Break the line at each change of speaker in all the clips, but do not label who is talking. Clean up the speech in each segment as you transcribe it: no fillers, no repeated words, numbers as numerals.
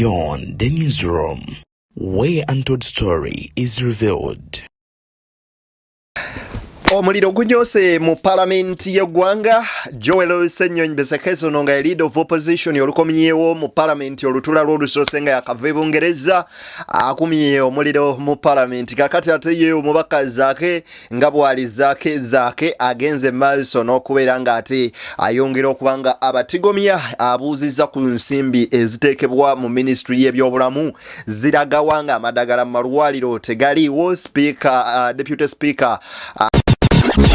Beyond the newsroom, where untold story is revealed.
Omuliro gunyoose mu parliament y'eggwanga. Joel Ssenyonyi besekezo nonga leader of opposition olukomyewo mu parliament olutula lw'olusoose nga yakava Bungereza akumye omuliro mu parliament kakati ate ye omubaka zaake nga bwali zaake agenze maaso n'okubeera nga ate ayongera okubanga abatigomya abuuziza ku nsimbi eziteekebwa mu ministry y'ebyobulamu ziragawa nga amadagala mu malwaliro tegaliiwo. Deputy speaker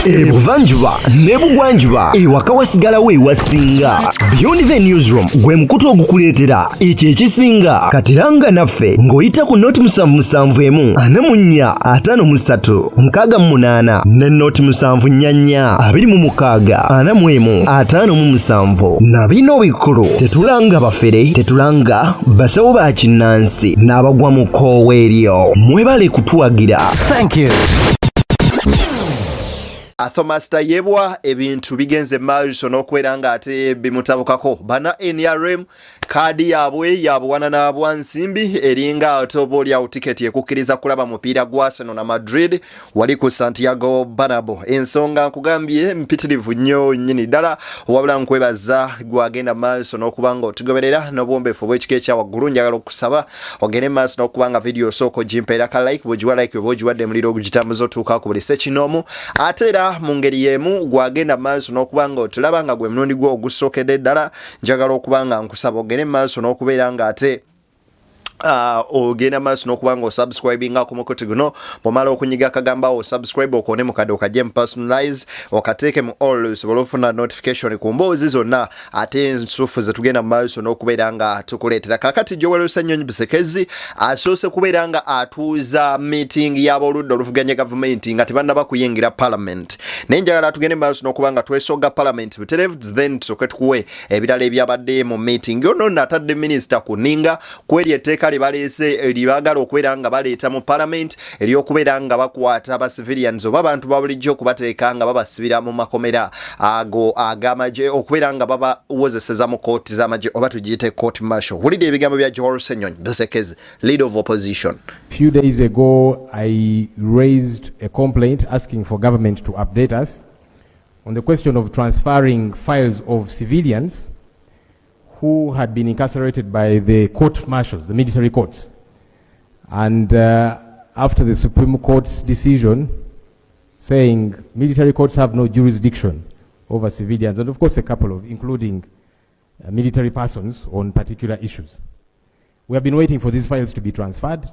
Ebuvanjuba nebugwanjuba ewaka wasigalawo ewasinga. Beyond the newsroom gwe mukutu ogukuleetera ekyo ekisinga katiranga naffe ng'oyita ku noti 771 44 53 ne noti 744 26 41 na bino bikulu tetulanga bafere tetulanga basawo ba kinnansi n'abagwa mu koowa eryo mwebale kutuwagira. Thank you.
Thomas Tayebwa ebintu bigenze maaso n'okwera nga ate bimutabukako bana NRM kadi yaabwe yabuwana n'abwa nsimbi eringa otobolya tiketi ekukkiriza kulaba mupiira gwa Arsenal na Madrid wali ku Santiago Bernabeu. Ensonga nkugambye mpitirivu nnyo nnyini ddala wabula nkwebaza gwagenda maaso n'okubanga otugoberera n'obwombeefu bw'ekika ekya waggulu. Njagala okusaba ogende maaso n'okubanga video soko jimpeera ka like bw'ogiwa like bw'ogiwadde muliro ogugitambuza otuuka ku buli sekinoomu ate era mu ngeri y'emu gwagenda maaso n'okubanga otulaba nga gwe mulundi gwo ogusookedde ddala. Njagala okubanga nkusaba ogende maaso n'okubeera nga ate ogenda maaso n'okubanga osubscribinga ku mukutu guno bw'omala okunyiga akagamba osubscribe okone mu kadde okajje mu personalize okateeke mu all osobola ofuna notification ku mboozi zonna ate ensufu ze tugenda mu maaso n'okubeera nga tukuleetera. Kakati Joel Ssenyonyi Bisekezi asoose kubeera nga atuuza meeting y'aboludda oluvuganya gavumenti nga tebannaba kuyingira parliament. Naye njagala tugende mu maaso n'okuba nga twesogga parliament buterevu then tusooke tukuwe ebirala ebyabadde mu meeting. Ono n'atadde minisita ku nninga kweri etteeka libalese libagala okubeera nga baleeta mu parliament eryokubeera nga bakwata aba civilians oba abantu babulijjo okubateeka nga babasibira mu makomera ago ag'amagye okubeera nga babawozeseza mu kooti z'amagye oba tugiyite court martial. Wulidde ebigambo bya Joel Ssenyonyi Bisekezi, leader of opposition.
Few days ago I raised a complaint asking for government to update us on the question of transferring files of civilians who had been incarcerated by the court martials, the military courts. And after the Supreme Court's decision saying military courts have no jurisdiction over civilians, and of course a couple of, including military persons on particular issues. We have been waiting for these files to be transferred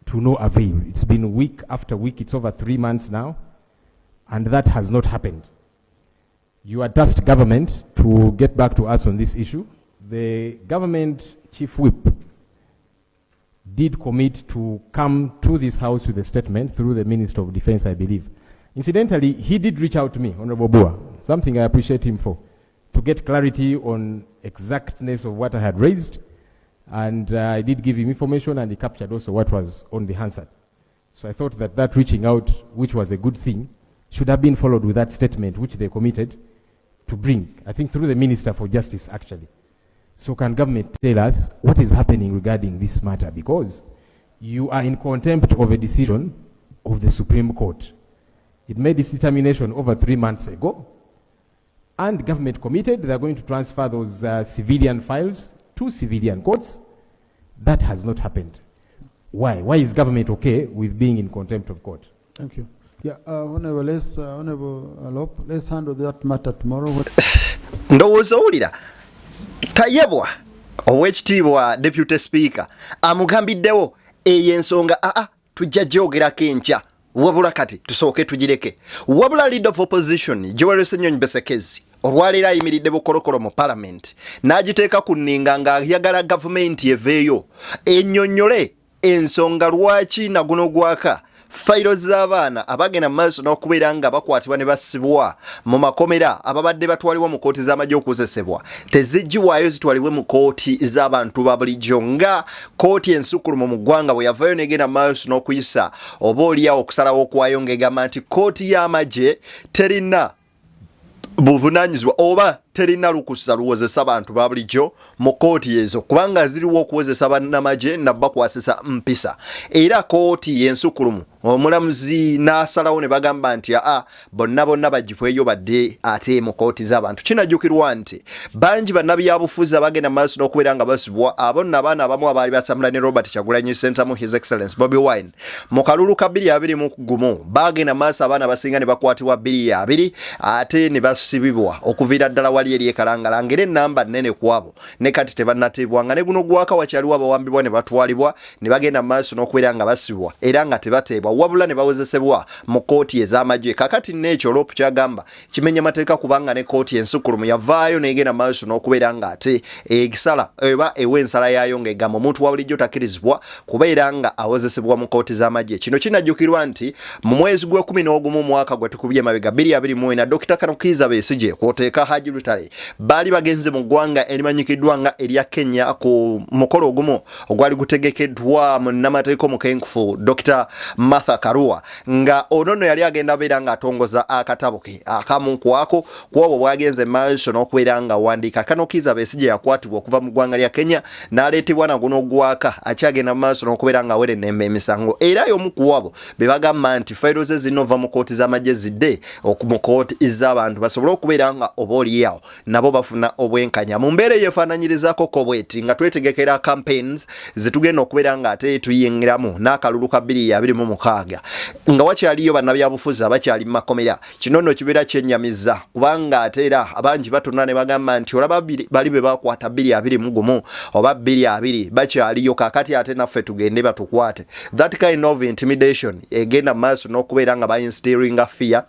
to no avail. It's been week after week, it's over 3 months now, and that has not happened. You had tasked government to get back to us on this issue. The government chief whip did commit to come to this house with a statement through the Minister of Defense, I believe. Incidentally, he did reach out to me, Honorable Bua, something I appreciate him for, to get clarity on exactness of what I had raised. And I did give him information and he captured also what was on the Hansard. So I thought that that reaching out, which was a good thing, should have been followed with that statement which they committed to bring, I think through the Minister for Justice actually. So can government tell us what is happening regarding this matter? Because you are in contempt of a decision of the Supreme Court. It made this determination over 3 months ago, and government committed they are going to transfer those civilian files to civilian courts. That has not happened. Why? Why is government okay with being in contempt of court?
Thank you. Yeah, Honorable Alop, let's handle that matter tomorrow.
Ndowooza owulira Tayebwa ow'ekitiibwa deputy speaker amugambiddewo eyo ensonga tujja gyogerako enkya wabula kati tusooke tugireke. Wabula leader of opposition Joel Ssenyonyi Bisekezi olwaleero ayimiridde bukolokolo mu parliament n'agiteeka ku nninga ng'ayagala gavumenti eveeyo ennyonnyole ensonga lwaki naguno gwaka fayiro z'abaana abagenda mu maaso n'okubeera nga bakwatibwa ne basibwa mu makomera ababadde batwalibwa mu kooti z'amagye okukozesebwa teziggiwaayo zitwalibwe mu kooti z'abantu ba bulijjo nga kooti ensukulumu mu ggwanga bwe yavaayo n'egenda mu maaso n'okuyisa oba oliawo okusalawo okwayo ng'egamba nti kooti y'amagye terina buvunaanyizibwa oba terina lukusa luwozesa abantu ba bulijjo mu kooti ezo kubanga ziriwo okuwozesa bannamagye nabakwasisa mpisa era kooti y'ensukulumu omulamuzi n'asalawo ne bagamba nti bonna bagifweyo badde ate mu kooti z'abantu kinajjukirwa nti bangi bannabyabufuzi abagenda mu maaso n'okubeera nga basibwa abonna abaana abamu abaali batambula ne Robert Kyagulanyi Center mu His Excellence Bobi Wine mu kalulu ka 2021 bagenda mu maaso abaana basinga ne bakwatibwa 2020 ate ne basibibwa okuviira ddala wali eri ekalangala ngere ennamba nnene kwabo ne kati tebannatebwa nga ne guno gwaka wakyaliwo abawambibwa ne batwalibwa ne bagenda mu maaso n'okubeera nga basibwa era nga tebateebwa wabula ne bawozesebwa mu kooti ez'amagye kakati n'ekyo Olop kyagamba kimenya mateeka kubanga ne kooti ensukulumu yavaayo n'egenda maaso n'okubeera nga ate egisala eba ew'ensala yaayo ng'egamba omuntu wa bulijjo takkirizibwa kubeera nga awozesebwa mu kooti z'amagye kino kinajjukirwa nti mu mwezi gw'11 mwaka gwe tukubye emabega 2024 Dr. Kanukiza Besigye kwoteeka Haji Lutale baali bagenze mu ggwanga erimanyikiddwa nga erya Kenya ku mukolo ogumu ogwali gutegekeddwa mu nnamateeka omukenkufu Dr. Martha Karua nga onono yali agenda beera nga atongoza akatabo ke akamu kwako kw'obwo bwagenze maaso n'okubeera nga wandiika Kanukiza Besigye yakwatibwa okuva mu ggwanga lya Kenya n'aleetebwa na guno gwaka akyagenda maaso n'okubeera nga awere n'emba emisango era y'omu ku abo be bagamba nti fayiro ze zinova mu kooti z'amagye zidde mu kooti z'abantu basobole okubeera nga oboolyawo nabo bafuna obwenkanya mu mbeera yeefaananyirizaako ko bweti nga twetegekera campaigns zetugenda okubeera nga ate tuyingiramu n'akalulu ka 2026 nga wakyaliyo bannabyabufuzi abakyali mu makomera kino nno kibeera kyennyamiza kubanga ate era abangi batonna ne bagamba nti olaba bali be bakwata 2021 oba 2020 bakyaliyo kakati ate naffe tugende batukwate that kind of intimidation egenda maaso n'okubeera nga bainstiringa fear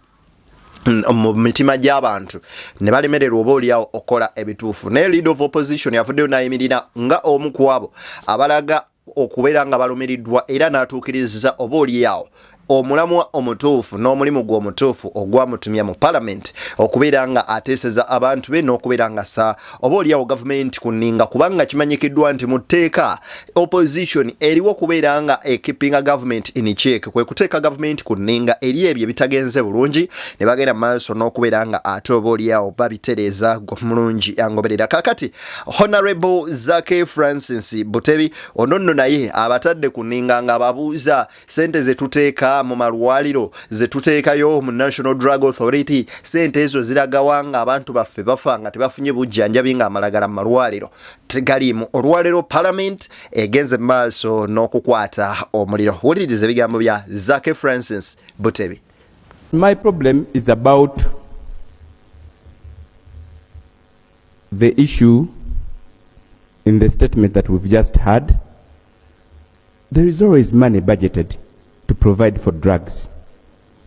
mu mitima gy'abantu ne balemererwa obaolyawo okola ebituufu naye leader of opposition yavuddeyo n'ayimirira nga omu ku abo abalaga okubeera nga balumiriddwa era n'atuukiriza obaolyawo omulamwa omutuufu n'omulimu gw'omutuufu ogwamutumya mu parliament okubeera nga ateeseza abantu be n'okubeera nga obaolyawo gavumenti kunninga kubanga kimanyikiddwa nti mu tteeka opposition eriwo okubeera nga ekeepinga government in check kwe kuteeka gavumenti kunninga eri ebyo ebitagenze bulungi ne bagenda maaso n'okubeera nga ate obaolyawo babitereeza mulungi angoberera kakati Honorable Zaake Francis Butebi ononno naye abatadde kunninga nga ababuuza sente zetuteeka mu malwaliro zetuteekayo mu National Drug Authority sente ezo ziragawa nga abantu baffe bafa nga tebafunye bujjanjabi nga amalagala mu malwaliro tegaliimu olwaliro Parliament egenze maaso n'okukwata omuliro wuliriza ebigambo bya Zaake Francis Butebi.
My problem is about the issue in the statement that we've just had. There is always money budgeted to provide for drugs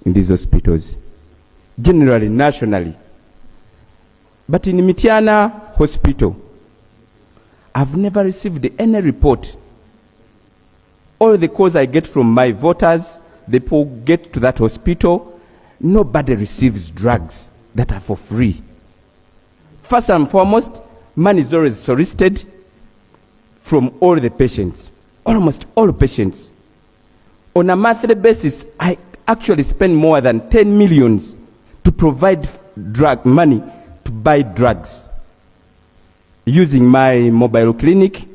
in these hospitals, generally, nationally. But in Mityana Hospital, I've never received any report. All the calls I get from my voters, the people get to that hospital, nobody receives drugs that are for free. First and foremost, money is always solicited from all the patients, almost all patients. On a monthly basis, I actually spend more than 10 millions to provide drug money to buy drugs. Using my mobile clinic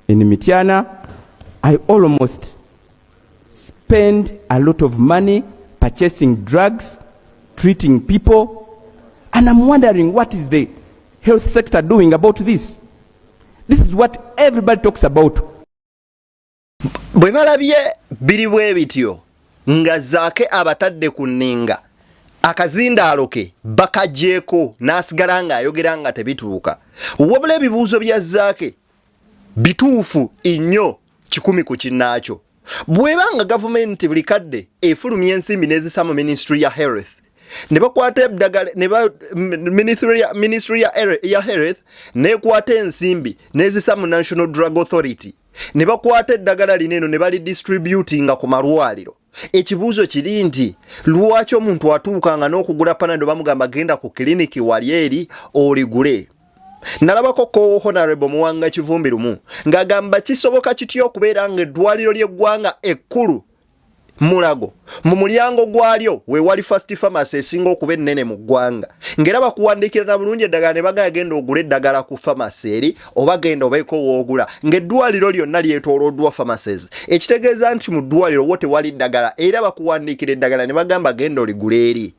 in Mityana, I almost spend a lot of money purchasing drugs, treating people, and I'm wondering what is the health sector doing about this? This is what everybody talks about.
Bwe balabye biri bwe bityo nga Zaake abatadde ku nninga akazindaalo ke bakagyeeko n'asigala nga ayogera nga tebituuka wabula ebibuuzo bya Zaake bituufu nnyo 10 ku kinnaakyo bw'ebanga gavumenti buli kadde efulumya ensimbi n'ezisa mu Ministry ya Health ne bakwata eddagala ne ba Ministry ya Health n'ekwata ensimbi n'ezisa mu National Drug Authority ne bakwata eddagala lineno ne bali distributinga ku malwaliro ekibuuzo kiri nti lwaki omuntu atuukanga n'okugula panado bamugamba genda ku kliniki wali eri oligule nalabako ko Honorable Muwanga Kivumbi lumu ng'agamba kisoboka kityo okubeera nga eddwaliro ly'eggwanga ekkulu Mulago mu mulyango gwalyo we wali first pharmacy esinga okuba ennene mu ggwanga ngera bakuwandikira na bulungi eddagala ne bagenda ogula eddagala ku pharmacy eri oba genda obaeko woogula ng'eddwaliro lyonna lyetooloddwa pharmacies ekitegeeza nti mu ddwaliro wo tewali ddagala era bakuwandikira eddagala ne bagamba genda oligula eri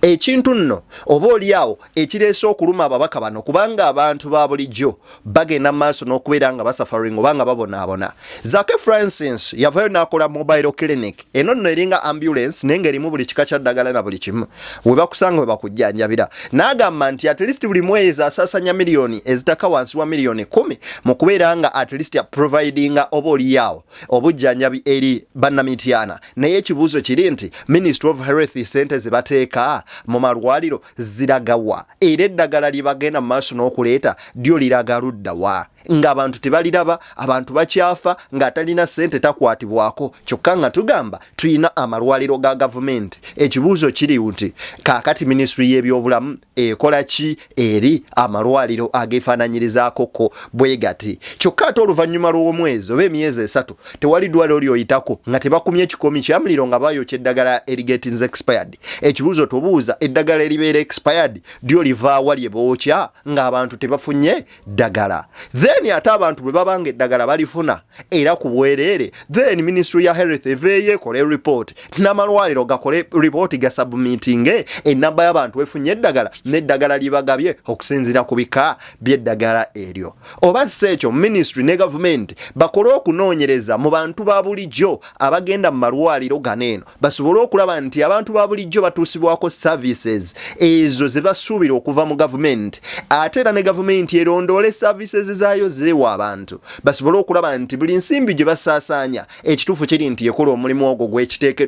ekintu nno oba oliawo ekireese okuluma ababaka bano kubanga abantu ba bulijjo bagenda maaso n'okubeera nga basafaring oba nga babonaabona. Zaake Francis yavayo n'akola mobile clinic eno nno eringa ambulance naye ng'erimu buli kika kya ddagala na buli kimu we bakusanga we bakujjanjabira n'agamba nti at least buli mwezi asaasanya miliyoni ezitaka wansi wa miliyoni 10 mu kubeera nga at least providinga oba oliawo obujjanjabi eri bannamitiana naye ekibuuzo kiri nti Ministry of Health sente ze bateeka mu malwaliro ziragawa era eddagala lye bagenda mu maaso n'okuleeta lyo liraga ludda wa ng'abantu tebaliraba abantu bakyafa ng'atalina ssente takwatibwako kyokka nga tugamba tuyina amalwaliro ga gavumenti. Ekibuuzo kiri nti kaakati minisitule y'ebyobulamu ekola ki eri amalwaliro ageefaananyirizaakoko bwe gati kyokka ate oluvannyuma lw'omwezi oba emyezi 3 tewali ddwaliro lyoyitako nga tebakumye ekikomi kya muliro nga bayokya eddagala erigetinz expired. Ekibuuzo tobuuza eddagala eribeera expired lyo livaawa lye bookya ng'abantu tebafunye ddagala then ate abantu bwe babanga eddagala balifuna era ku bwereere then Ministry ya Health eveeyo ekole report n'amalwaliro gakole report ga submitting ennamba y'abantu efunye eddagala n'eddagala libagabye okusinziira ku bika by'eddagala eryo. Oba si ekyo ministry ne government bakole okunoonyereza mu bantu ba bulijjo abagenda mu malwaliro ganeeno basobole okulaba nti abantu ba bulijjo batuusibwako services ezo ze basuubira okuva mu government ate era ne government erondoole services zaayo zeewa abantu basobole okulaba nti buli nsimbi gye basaasaanya ekituufu kiri nti ekola omulimu ogwo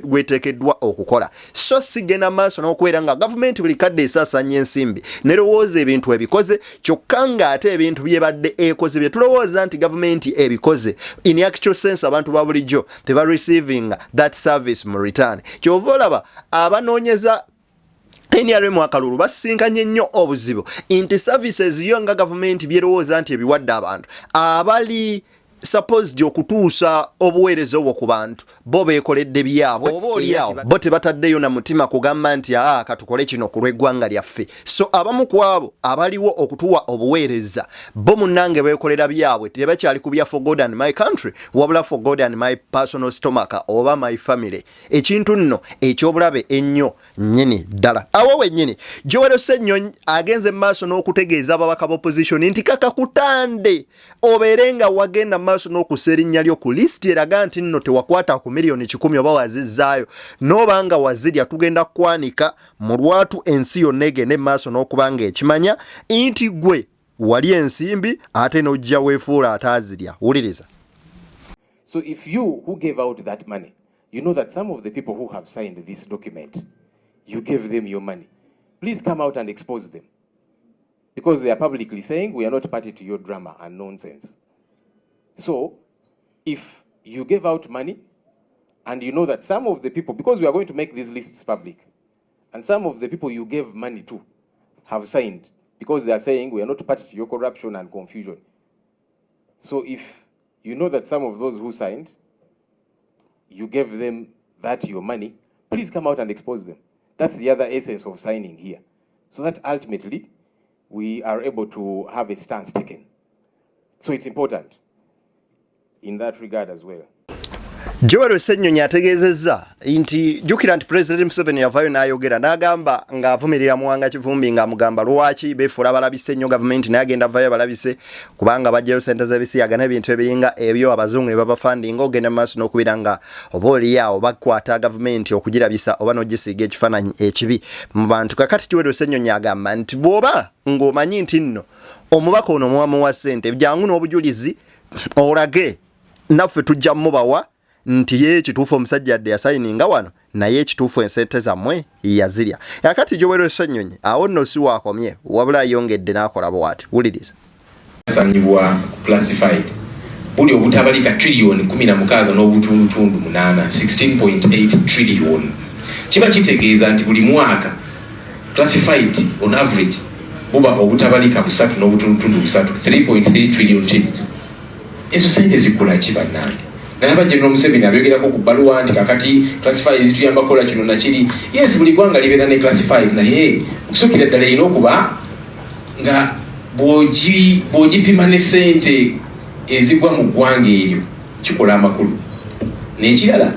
gweteekeddwa okukola so sigenda maaso n'okubeera nga gavumenti buli kadde esaasaanya ensimbi nerowooza ebintu ebikoze kyokka ng'ate ebintu byebadde ekoze bye tulowooza nti gavumenti ebikoze in actual sense abantu ba bulijjo teba receiving that service mu return kyova olaba abanoonyeza NRM akalulu basinkanye nnyo obuzibu nti services yo nga gavumenti byerowooza nti ebiwadde abantu abali supposed okutuusa obuweereza obwo ku bantu bo beekoledde byabwe oba oliawo bo tebataddeyo na mutima kugamba nti katukole kino ku lw'eggwanga lyaffe so abamu ku abo abaliwo okutuwa obuweereza bo munnange beekolera byabwe tebakyali ku bya for God and my country wabula for God and my personal stomach oba my family ekintu nno ekyobulabe ennyo nnyini ddala awo wennyini Joel Ssenyonyi agenze maaso n'okutegeeza ababaka b'opposition nti kaka kutande obeerenga wagenda maaso n'okusa erinnya lyo ku listi eraga nti nno tewakwata ku miliyoni 10 oba wazizzaayo n'obanga wazirya tugenda kwanika mu lwatu ensi yonna egende maaso n'okubanga ekimanya nti gwe wali ensimbi ate n'ojja weefuula ataazirya. Wuliriza.
So if you who gave out that money, you know that some of the people who have signed this document, you gave them your money. Please come out and expose them. Because they are publicly saying we are not party to your drama and nonsense. So, if you gave out money and you know that some of the people, because we are going to make these lists public, and some of the people you gave money to have signed because they are saying we are not party to your corruption and confusion. So if you know that some of those who signed, you gave them your money, please come out and expose them. That's the other essence of signing here. So that ultimately we are able to have a stance taken. So it's important in that regard as well.
Joel Ssenyonyi ategeezezza nti jjukira nti President Museveni yavaayo n'ayogera n'agamba ng'avumirira Muwanga Kivumbi ng'amugamba lwaki beefuula abalabise ennyo gavumenti naye agenda avaayo abalabise kubanga bajjayo ssente z'ebisiyaga n'ebintu ebiringa ebyo abazungu ne babafandinga ogenda mu maaso n'okubeera nga oba oliawo bakwata gavumenti okugirabisa oba n'ogisiiga ekifaananyi ekibi mu bantu. Kakati Joel Ssenyonyi agamba nti bw'oba ng'omanyi nti nno omubaka ono muwamuwa ssente jangu n'obujulizi olage naffe tujja mubawa nti ye ekituufu omusajja adde yasayininga wano naye ekituufu ensente zammwe yazirya. Yakati Joel Ssenyonyi awo nno si waakomye wabula ayongedde n'akola bw'ati. Wuliriza.
Sanyibwa classified buli obutabalika trillion 16 n'obutundutundu 8 16.8 trillion kiba kitegeeza nti buli mwaka classified on average buba obutabalika 3 n'obutundutundu 3 3.3 trillion shillings. Ezo sente zikola ki bannange? nalaba General Museveni abyogerako ku bbaluwa nti kakati classified zituyamba kola kino nakiri. Yes, buli ggwanga libeera ne classified naye okusukira ddala erina okuba nga bw'ogipima ne ssente ezigwa mu ggwanga eryo kikola amakulu. N'ekirala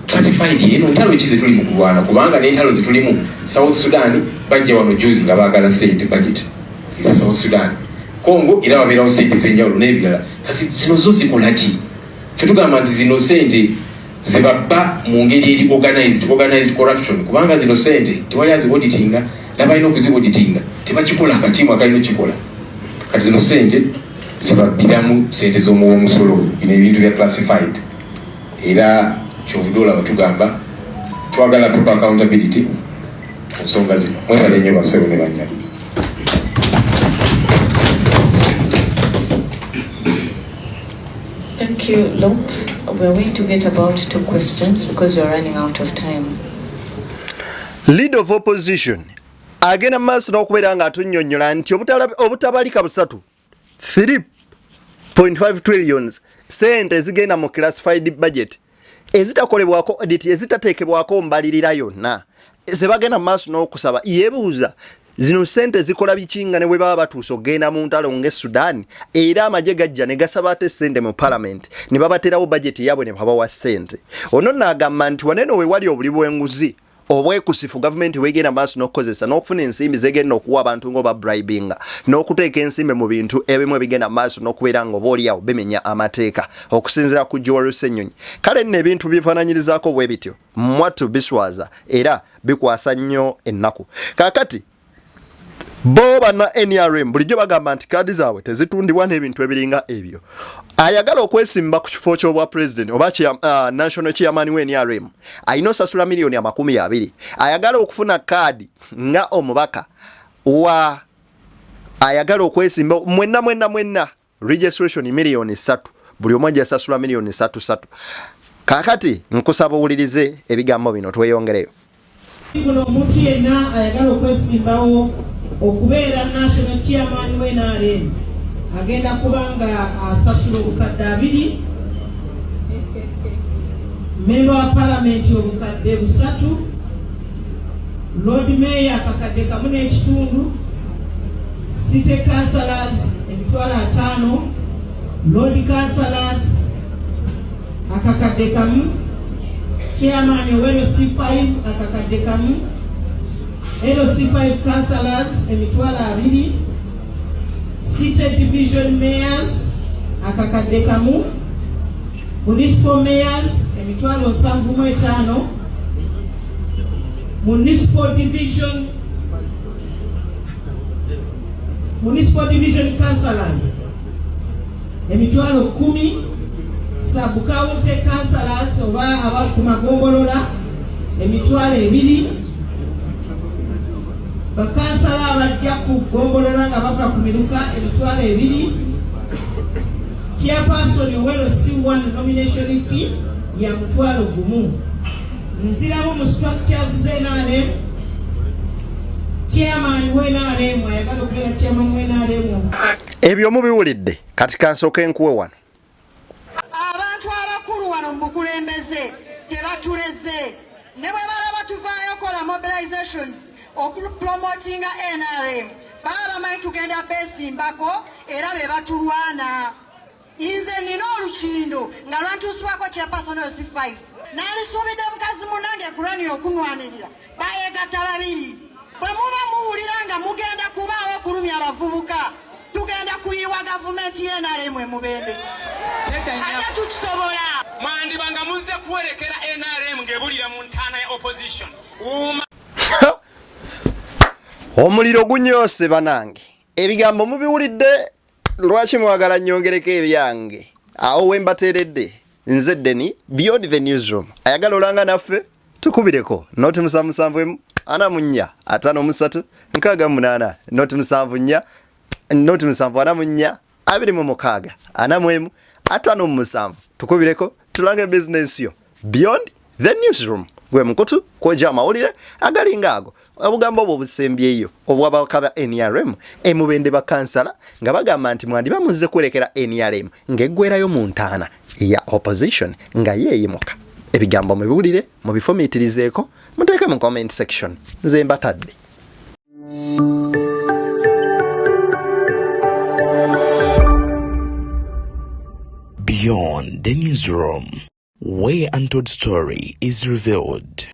classified eno ntalo ki ze tuli mu kulwana kubanga n'entalo ze tulimu South Sudan bajja wano juzi nga baagala ssente budget eza South Sudan. Congo era wabeerawo ssente z'enjawulo n'ebirala. Kati zino zo zikola ki? Tetugamba nti zino ssente ze babba mu ngeri eri organized corruption kubanga zino ssente tewali aziwoditinga n'abalina okuziwoditinga tebakikola akatiimu akalina okukikola. Kati zino ssente zibabbiramu ssente z'omuwa omusolo bino ebintu bya classified. Era kyovudde olaba tugamba twagala people accountability ku nsonga zino. Mwebale nnyo bassebo ne bannyali.
Thank you, Luke. We're going to get about 2 questions because we're running out of time.
Leader of opposition agenda maaso n'okubeera nga atunnyonnyola nti obutabalika busatu 3.5 trillions sente zigenda mu classified budget ezitakolebwako audit ezitateekebwako mbalirira yonna zebagenda maaso n'okusaba yeebuuza zino sente zikola bikinga ne bwe baba batuuse okugenda mu ntalo ng'e Sudan era amagye gajja ne gasaba ate sente mu parliament ne babaterawo budget yaabwe ne babawa sente. Ono n'agamba nti waneno we wali obuli bw'enguzi obwekusifu government wegenda maaso n'okukozesa n'okufuna ensimbi zegenda okuwa abantu ng'oba bribinga n'okuteeka ensimbi mu bintu ebimu ebigenda maaso n'okubeera nga oba oliawo bimenya amateeka okusinziira ku Joel Ssenyonyi. Kale nno ebintu bifaananyirizaako bwe bityo mwattu biswaza era bikwasa nnyo ennaku. Kaakati bo bana NRM bulijjo bagamba nti kaadi zaabwe tezitundibwa n'ebintu ebiringa ebyo. Ayagala okwesimba ku kifo ky'obwa president oba national chairman we NRM ayina osasula milioni 20. Ayagala okufuna kaadi nga omubaka wa ayagala okwesimba mwenna registration milioni 3 buli omu ajja asasula milioni 3. Kaakati nkusaba owulirize ebigambo bino tweyongereyo.
Kuno omuntu yenna ayagala okwesimbawo okubeera national chairman we NRM agenda kubanga asasula obukadde 2, member wa parliament obukadde 3, lord mayor akakadde 1.5, city councillors 5, lord councillors akakadde 1, chairman owero C5 akakadde 1, LC5 councillors 2, city division mayors akakadde 1, municipal mayors 75, municipal division councillors 10, sub county councillors oba abakumagombolola 2, bakansala abajja ku gombolola nga bava ku miruka 2, chairperson owero C1 nomination fee ya 1,000. Nziramu mu structures z'NRM chairman we NRM ayagala okubeera chairman we NRM.
Ebyo mubiwulidde kati kansooka enkuwe wano.
Abantu abakulu wano mu bukulembeze tebatuleze ne bwe balaba tuvaayo kola mobilizations okupromotinga NRM baba bamanyi tugenda beesimbako era be batulwana. Nze nina olukindo nga lwantuswako chairperson C5 nalisuubidde mukazi munange kurani okunwanirira bayegatta 2. Bwe muba muwulira nga mugenda kubaawo okulumya abavubuka tugenda kuyiwa gavumenti y'NRM emubende ate tukisobola.
Mwandibanga muzze kuwerekera NRM ng'ebulira mu ntaana ya opposition.
Omuliro gunyoose banange. Ebigambo mubiwulidde lwaki mwagala nnyongereko ebyange awo we mbateeredde nze Deni beyond the newsroom ayagala olanga naffe tukubireko noti 774 4 5 6 noti 7 noti 7 26 4 5 tukubireko tulange business yo beyond the newsroom gwe mukutu koja amawulire agalinga ago obugambo obwo busembyeyo obwabakaba NRM emubende bakansala nga bagamba nti mwandi bamuzze kurekera NRM ng'eggwerayo mu ntaana ya opposition nga yeeyimuka. Ebigambo mubiwulire mubifumiitirizeeko muteeke mu comment section. Nze mbatadde.
Beyond the newsroom, where untold story is revealed.